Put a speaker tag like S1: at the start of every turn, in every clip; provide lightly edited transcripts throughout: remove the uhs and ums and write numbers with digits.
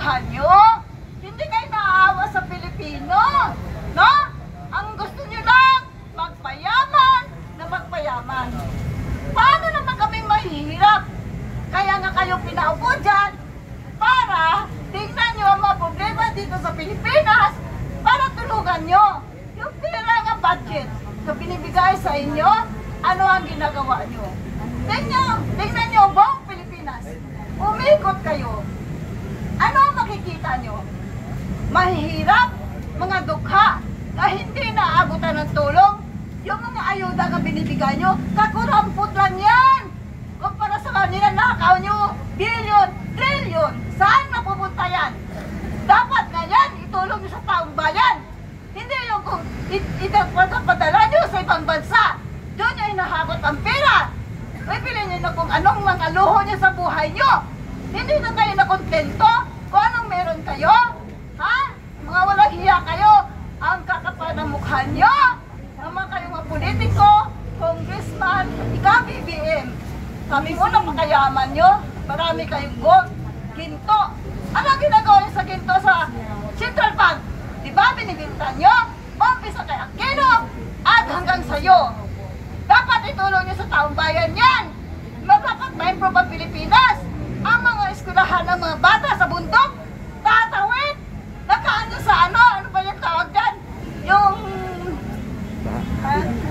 S1: mukha nyo. Hindi kayo naaawa sa Pilipino. No? Ang gusto nyo lang, magpayaman na magpayaman. Paano naman kaming mahihirap? Kaya nga kayo pinaupo dyan para tingnan nyo ang mga problema dito sa Pilipinas para tulungan nyo. Yung pera ng budget na binibigay sa inyo, ano ang ginagawa nyo? Tingnan nyo ang buong Pilipinas. Umikot kayo. Ano ang makikita nyo? Mahihirap, mga dukha na hindi naaabutan ng tulong. Yung mga ayuda na binibigay nyo, kakurampot lang yan. Kumpara sa kanila, nakaw nyo, bilyon, trilyon. Saan napupunta yan? Dapat na yan, itulong nyo sa taong bayan. Hindi yung kung itapadala nyo sa ibang bansa. Doon nyo hinahabot ang pera. Pipili nyo na kung anong mga luho nyo sa buhay nyo. Hindi na kayo nakontento kung anong meron kayo. Ha? Mga walang hiya kayo. Ang kakapal ng mukha nyo. Naman kayong mga politiko, congressman, ika-BBM. Kami muna makayaman nyo. Marami kayong gold, ginto. Ano ang ginagawa nyo sa ginto sa Central Bank? Diba binibintan nyo? Umpisa kay Aquino at hanggang sa'yo. Dapat itulong nyo sa taong bayan yan. Dapat ma-improve ang Pilipinas. Ang mga eskwelahan ng mga bata sa bundok, tatawid. Nakaano sa ano? Ano ba yung tawag dyan? Yung...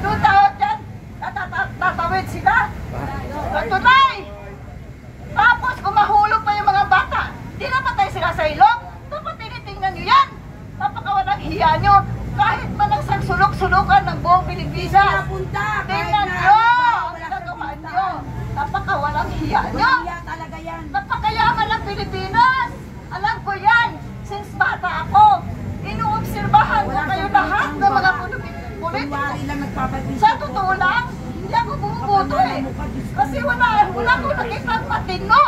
S1: Yung tawag dyan? Tatawid sila. Tunay. Tapos kung mahulog pa yung mga bata, di napatay sila sa ilong. Dapat tinitingnan nyo yan. Napakawalang hiya nyo. Kahit man ang sulok-sulukan ng buong Pilipinas. Tingnan nyo. Ang ginagawa nyo. Napakawalang hiya nyo. Napakayaman ng Pilipinas. Alam ko yan. Since bata ako, inuobserbahan ko kayo lahat ng mga politiko. Sa totoo lang, hindi ako bumubuto eh. Kasi wala ko nakitang matino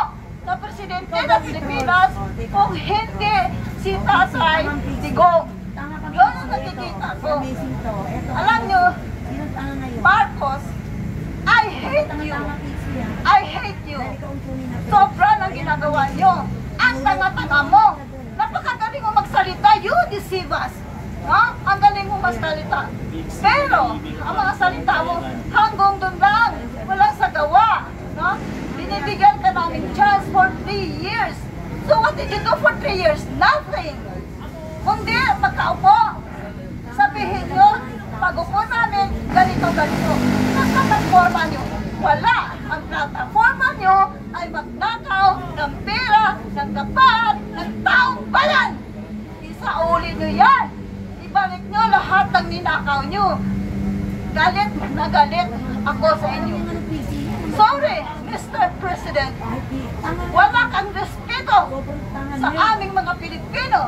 S1: na presidente ng Pilipinas kung hindi si Tatay Digong. Yun ang nakikita ko. Alam nyo, Marcos, I hate you. I hate you. Sobra ng ginagawa nyo. Ang tanga-tanga mo. Napakagaling mo magsalita. You deceive us. Ha? Ang galing mo magsalita. Pero, ang mga salita mo, hanggang doon lang. Walang sa gawa. No? Binibigyan ka namin chance for 3 years. So what did you do for 3 years? Nothing. Kundi, magkaupo. Sabihin nyo, pag-upo namin, ganito-ganito. Nasa-platforma nyo. Wala. Ang platforma nyo ay magnakaw ng pera, ng kapat, ng taong bayan. Isauli nyo yan. Ibalik nyo lahat ng ninakaw nyo. Galit na galit ako sa inyo. Sorry, Mr. President. Wala kang respeto sa aming mga Pilipino.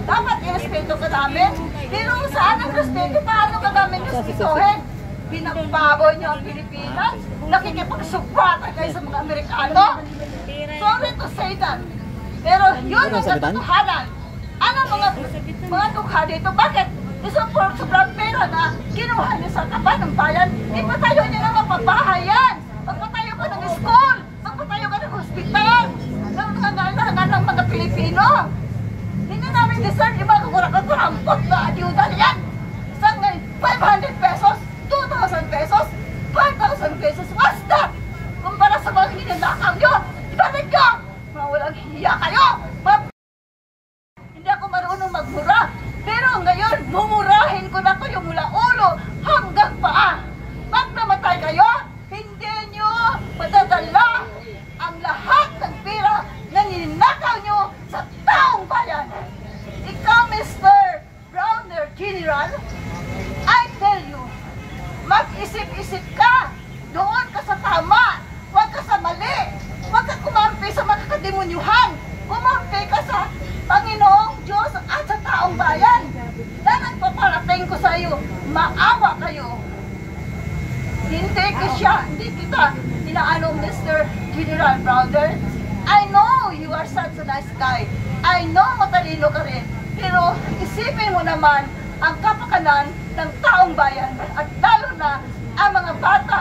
S1: Dapat i-respeto ka namin. Pero saan ang respeto? Paano ka namin respetuhin? Pinagbaboy niyo ang Pilipinas? Nakikipagsubrata kayo sa mga Amerikano? Sorry to say that. Pero yun ang katotohanan. Ano mga dukha dito? Bakit? Isang sobrang pera na kinuha niyo sa kapan ng bayan, ipatayo niyo na mapabahay yan. Magpatayo ka ng school. Magpatayo ka ng hospital. Nangangailangan ng mga Pilipino. Hindi namin deserve yung mga kurampot na ayuda niyan. Isang 500 pesos, 2,000 pesos, 5,000 pesos. What's that? Kumpara sa mga hinilakaw nyo, ibalik nyo! Mga walang hiya kayo! Hindi ako marunong magmura. Pero ngayon, mumurahin ko na kayo mula ulo hanggang paa. Pag namatay kayo, hindi nyo madadala ang lahat ng pera na ninakaw nyo sa taong bayan. Ikaw, Mr. Browner General, I tell you, mag-isip-isip ka. Doon ka sa tama. Huwag ka sa mali. Huwag ka kumampi sa mga kademunyuhan. Kumampi ka sa Panginoong Diyos at sa taong bayan. Na nagpaparating ko sa iyo, maawa kayo. Hindi kita inaano, Mr. General Browder. I know you are such a nice guy. I know matalino ka rin. Pero isipin mo naman ang kapakanan ng taong bayan at lalo na ang mga bata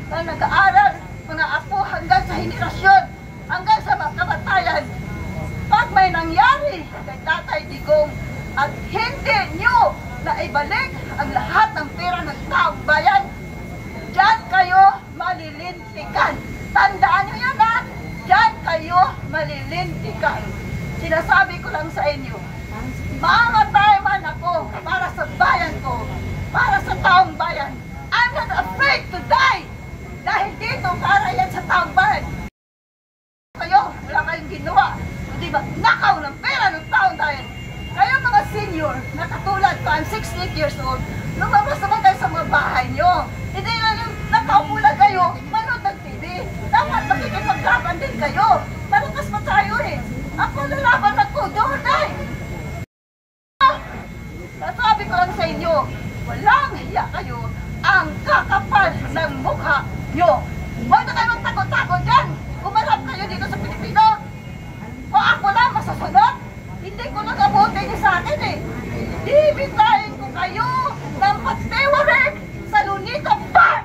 S1: na nag-aaral, mga apo hanggang sa henerasyon, hanggang sa kamatayan. Pag may nangyari kay Tatay Digong at hindi nyo na ibalik ang lahat ng pera ng taong bayan, diyan kayo malilintikan. Tandaan nyo yan ha, diyan kayo malilintikan. Sinasabi ko lang sa inyo, mamatay man ako para sa bayan ko, para sa taong bayan. I'm not afraid to die dahil dito para yan sa taong bayan. Kayo, wala kayong ginawa. Di ba? Nakaw ng pera ng taong bayan. Kayo mga senior, na katulad ko, I'm 68 years old, lumabas naman kayo sa mga bahay nyo. Hindi na yung nakaupo lang kayo, manood ng TV. Dapat makikipaglaban din kayo. Malakas pa tayo eh. Ako lalaban ako, don't die. Nasabi ko lang sa inyo, walang hiya kayo ang kakapal ng mukha nyo. Huwag na kayo magtakot-takot dyan. Umarap kayo dito sa Pilipino. O ako lang masasunod. Hindi ko lang abutin niyo sa akin eh. Bibitayin ko kayo ng pagtiwarik sa Lunita Park.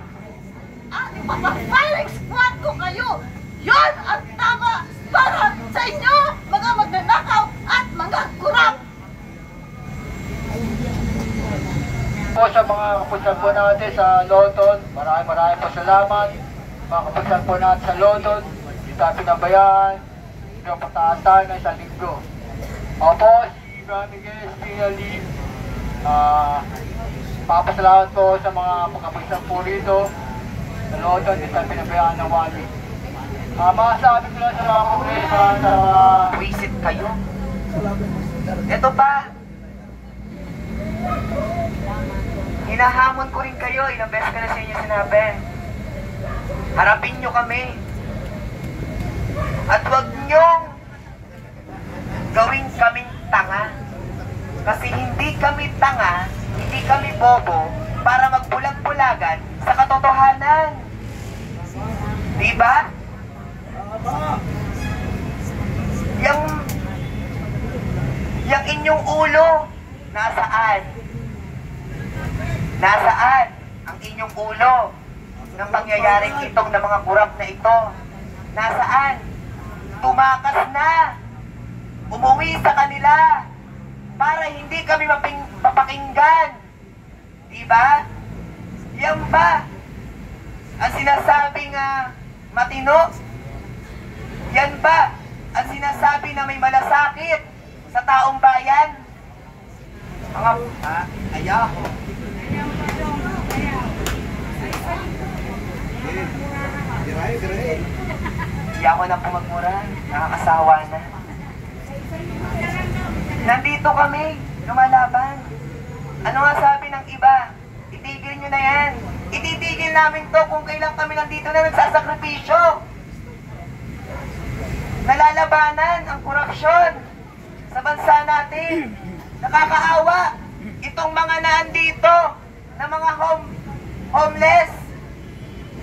S1: At ipapafiring squad ko kayo. Yun ang tama para sa inyo, mga magnanakaw at mga kurap.
S2: Po sa mga kapusan po natin sa London, maraming po salamat. Mga kapusan po natin sa London, dito tayo pinabayaan, hanggang pataasan ng isang linggo. Opo, si Ramiguez, Pinali, papasalamat po sa mga kapusan po rito sa London, dito tayo pinabayaan ng wali. Masasabi ko lang sa mga kapusan sa mga...
S3: Visit kayo. Ito pa. Hinahamon ko rin kayo, ilang beses ka na sa inyo sinabi. Harapin nyo kami. At huwag nyong gawing kaming tanga. Kasi hindi kami tanga, hindi kami bobo para magbulag-bulagan sa katotohanan. Diba? Yang inyong ulo, nasaan? Nasaan ang inyong ulo ng pangyayaring itong na mga kurap na ito? Nasaan? Tumakas na. Umuwi sa kanila para hindi kami mapakinggan. Diba? Yan ba ang sinasabing matino? Yan ba ang sinasabi na may malasakit sa taong bayan? Mga ayaw. Hindi ako na pumagmura. Nakakasawa na. Nandito kami, lumalaban. Ano nga sabi ng iba? Itigil nyo na yan. Ititigil namin to kung kailan kami nandito na nagsasakripisyo. Nalalabanan ang korupsyon sa bansa natin. Nakakaawa itong mga naandito na mga homeless.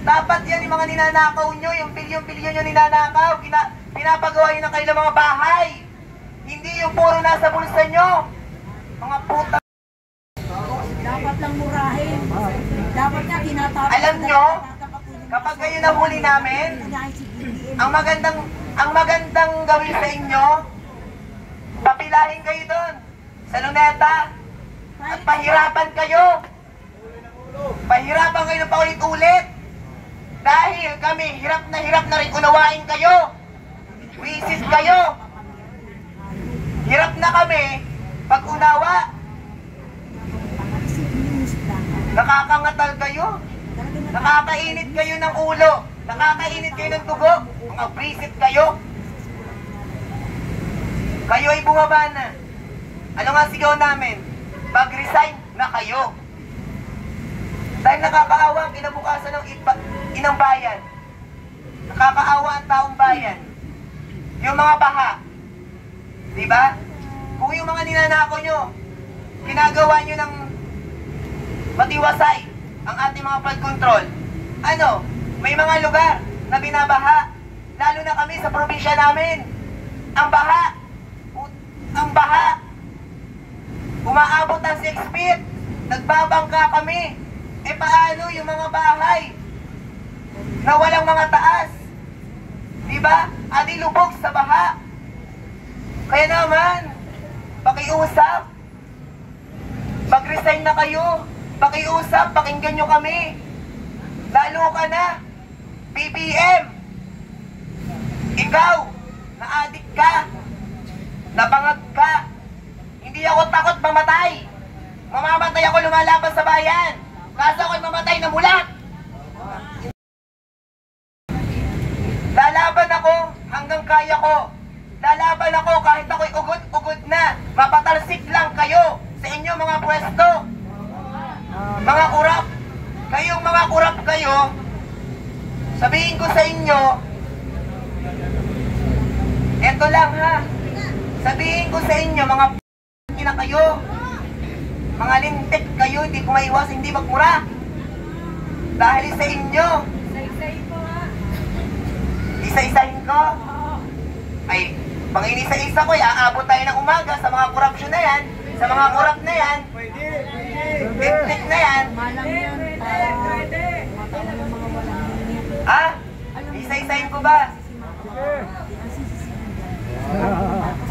S3: Dapat yan yung mga ninanakaw nyo, yung bilyon-bilyon nyo ninanakaw, pinapagawa nyo ng kailang mga bahay. Hindi yung puro nasa bulsa nyo. Mga puta.
S4: Dapat lang murahin. Dapat nga tinatapos.
S3: Alam nyo, kapag kayo nahuli namin, ang magandang gawin sa inyo, papilahin kayo doon sa Luneta at pahirapan kayo. Pahirapan kayo ng paulit-ulit. Dahil kami hirap na rin unawain kayo. Wisis kayo. Hirap na kami pag unawa. Nakakangatal kayo. Nakakainit kayo ng ulo. Nakakainit kayo ng dugo. Mga wisis kayo. Kayo ay bumaba na. Ano nga sigaw namin? Mag-resign na kayo. Dahil nakakaawa ang kinabukasan ng inang bayan. Nakakaawa ang taong bayan. Yung mga baha. Diba? Kung yung mga ninanako nyo, ginagawa nyo ng matiwasay ang ating mga flood control. Ano? May mga lugar na binabaha. Lalo na kami sa probinsya namin. Ang baha. Ang baha. Umaabot ang 6 feet. Nagbabangka kami. E paano yung mga bahay na walang mga taas? Diba? Adi lubog sa baha. Kaya naman, pakiusap. Mag-resign na kayo. Pakiusap, pakinggan nyo kami. Lalo ka na, BBM. Ikaw, na-addict ka. Nabangag ka. Hindi ako takot mamatay. Mamamatay ako lumalaban sa bayan. Kaso ako'y mamatay na mulat. Lalaban ako hanggang kaya ko. Lalaban ako kahit ako'y ugod-ugod na. Mapatalsik lang kayo sa inyo mga pwesto. Mga kurap. Kayong mga kurap kayo, sabihin ko sa inyo, eto lang ha. Sabihin ko sa inyo, mga na kayo. Mga lintik kayo, hindi ko maiwas, hindi magmura. Dahil sa inyo.
S4: Isa-isahin ko nga.
S3: Isa-isahin ko? Ay, pang inisa-isa ko, aabot tayo ng umaga sa mga korupsyon na yan, sa mga korap na yan. Lintik na yan.
S4: Malang yan. Pwede. Matawag ng mga walang hiningi.
S3: Ha? Isa-isahin ko ba?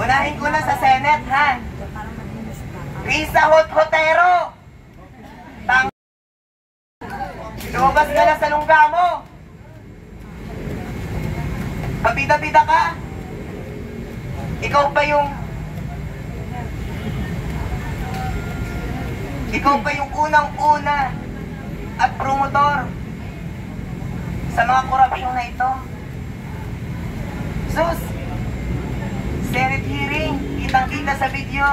S3: Unahin ko na sa Senate, ha? Risa Hotero! Lumabas ka na sa lungga mo! Pabida-bida ka! Ikaw pa yung unang-una at promotor sa mga korupsyon na ito. Sus! Senate hearing, kitang-kita sa video.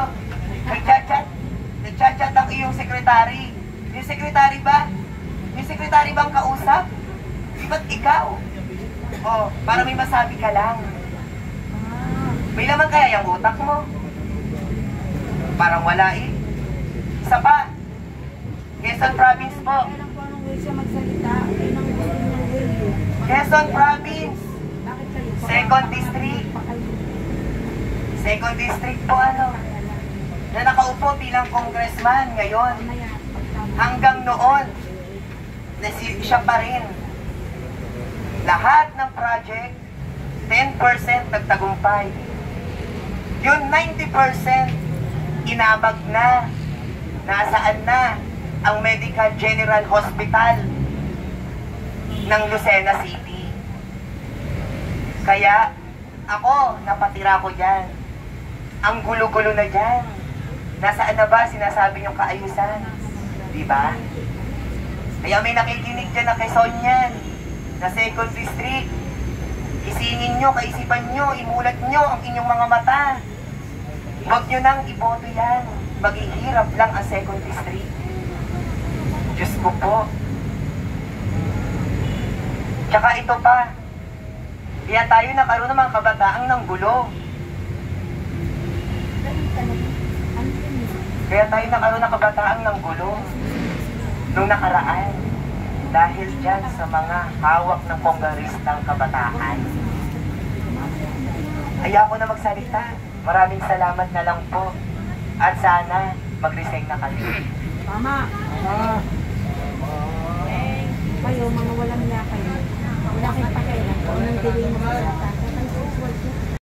S3: Nagchat-chat ang iyong sekretary. Yung sekretary ba? Yung sekretary bang kausap? Di ba't ikaw? O, para may masabi ka lang. May laman kaya yung utak mo? Parang wala eh. Isa pa. Quezon Province po.
S4: Kailan po anong way siya magsalita? Kailan ang gusto niyang way?
S3: Quezon Province.
S4: Bakit kayo?
S3: Second District. Second District po ano. Na nakaupo bilang congressman ngayon. Hanggang noon, na siya pa rin. Lahat ng project, 10% nagtagumpay. Yung 90% inabag na. Nasaan na ang Medical General Hospital ng Lucena City. Kaya ako, napatira ko dyan. Ang gulo-gulo na dyan. Nasaan na ba sinasabi niyong kaayusan? Diba? Kaya may nakikinig dyan na Quezonian, na Second District. Isingin nyo, kaisipan nyo, imulat nyo ang inyong mga mata. Huwag nyo nang iboto yan. Maghihirap lang ang Second District. Diyos ko po. Tsaka ito pa. Kaya tayo nakaroon ng mga kabataang ng gulo. Kaya tayo nakaroon ng kabataang ng gulo nung nakaraan. Dahil dyan sa mga hawak ng kongresistang kabataan. Ayaw ko na magsalita. Maraming salamat na lang po. At sana mag-resign na kayo.
S4: Mama. Kayo, mga walang niya kayo. Wala kayong pakialam kung anong gawin mo sa